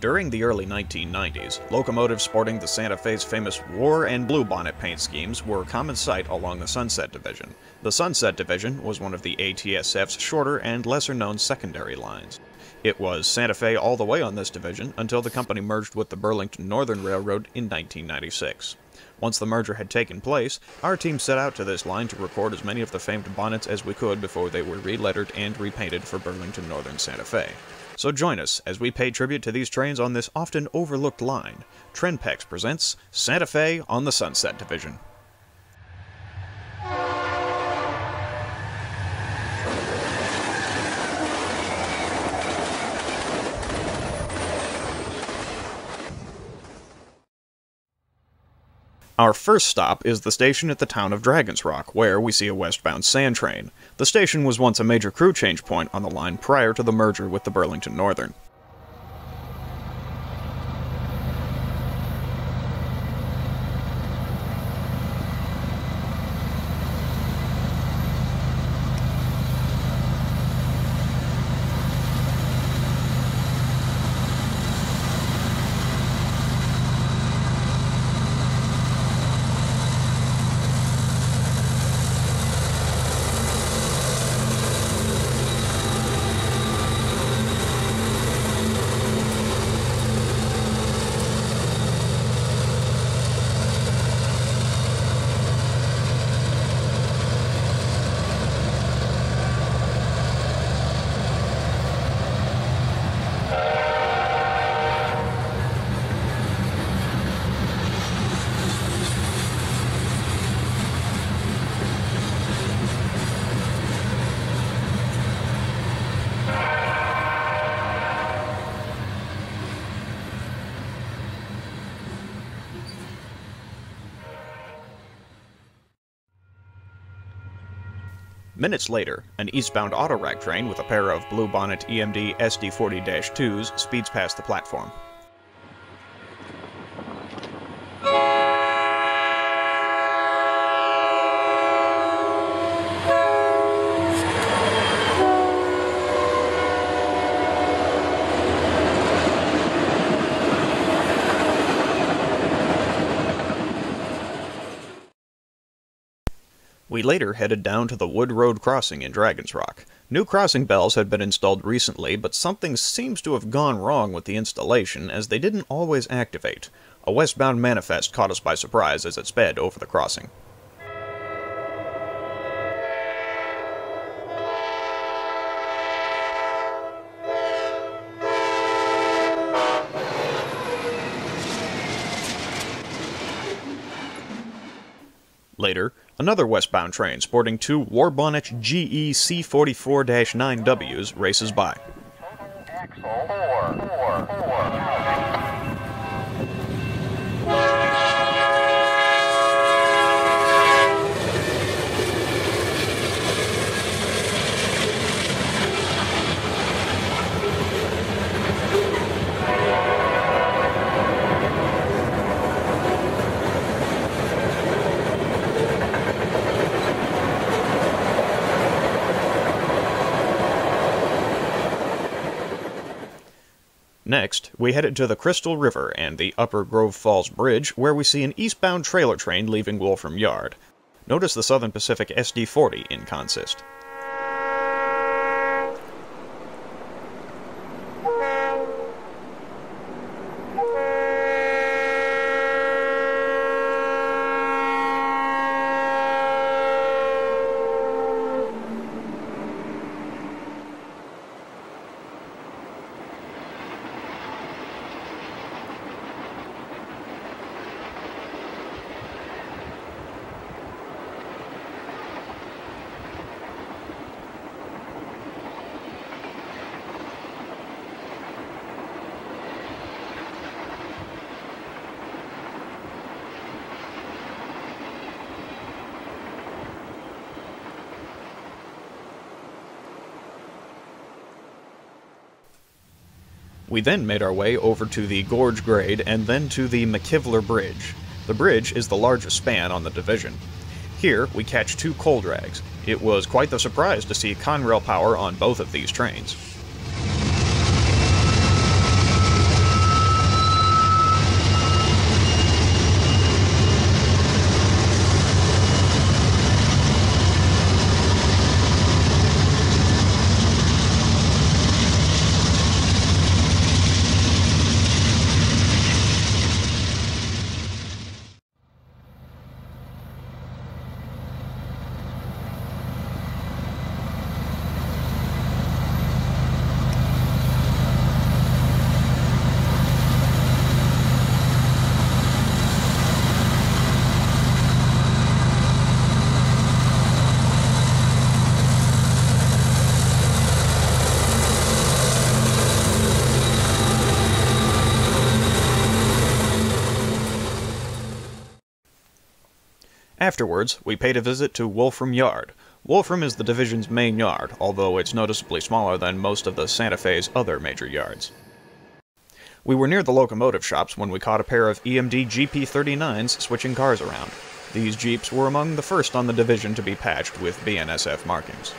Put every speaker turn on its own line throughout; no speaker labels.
During the early 1990s, locomotives sporting the Santa Fe's famous war and blue bonnet paint schemes were a common sight along the Sunset Division. The Sunset Division was one of the ATSF's shorter and lesser-known secondary lines. It was Santa Fe all the way on this division until the company merged with the Burlington Northern Railroad in 1996. Once the merger had taken place, our team set out to this line to record as many of the famed bonnets as we could before they were relettered and repainted for Burlington Northern Santa Fe. So join us as we pay tribute to these trains on this often overlooked line. Trenpex presents Santa Fe on the Sunset Division. Our first stop is the station at the town of Dragon's Rock, where we see a westbound sand train. The station was once a major crew change point on the line prior to the merger with the Burlington Northern. Minutes later, an eastbound autorag train with a pair of Blue Bonnet EMD SD40-2s speeds past the platform. We later headed down to the Wood Road crossing in Dragon's Rock. New crossing bells had been installed recently, but something seems to have gone wrong with the installation as they didn't always activate. A westbound manifest caught us by surprise as it sped over the crossing. Later, another westbound train sporting two War Bonnet GE C44-9Ws races by. Next, we headed to the Crystal River and the Upper Grove Falls Bridge, where we see an eastbound trailer train leaving Wolfram Yard. Notice the Southern Pacific SD40 in consist. We then made our way over to the Gorge Grade and then to the McKivler Bridge. The bridge is the largest span on the division. Here, we catch two coal drags. It was quite the surprise to see Conrail power on both of these trains. Afterwards, we paid a visit to Wolfram Yard. Wolfram is the division's main yard, although it's noticeably smaller than most of the Santa Fe's other major yards. We were near the locomotive shops when we caught a pair of EMD GP39s switching cars around. These Jeeps were among the first on the division to be patched with BNSF markings.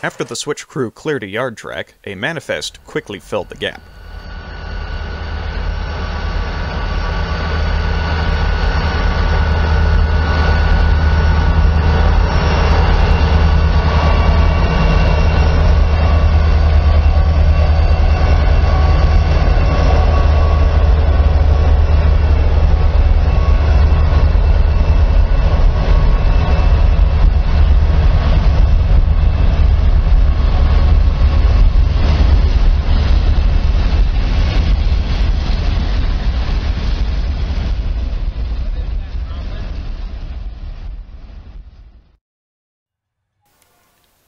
After the switch crew cleared a yard track, a manifest quickly filled the gap.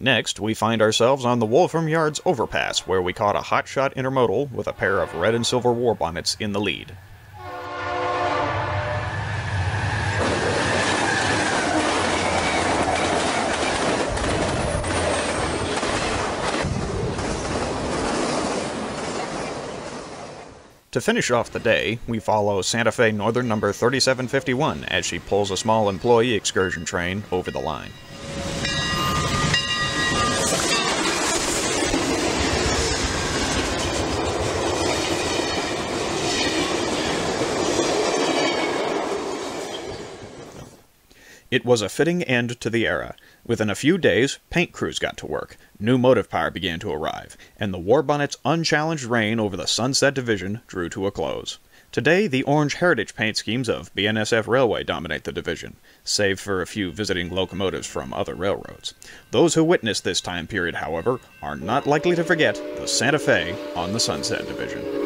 Next, we find ourselves on the Wolfram Yard's overpass, where we caught a hotshot intermodal with a pair of red and silver war bonnets in the lead. To finish off the day, we follow Santa Fe Northern number 3751 as she pulls a small employee excursion train over the line. It was a fitting end to the era. Within a few days, paint crews got to work, new motive power began to arrive, and the war bonnet's unchallenged reign over the Sunset Division drew to a close. Today, the orange heritage paint schemes of BNSF Railway dominate the division, save for a few visiting locomotives from other railroads. Those who witnessed this time period, however, are not likely to forget the Santa Fe on the Sunset Division.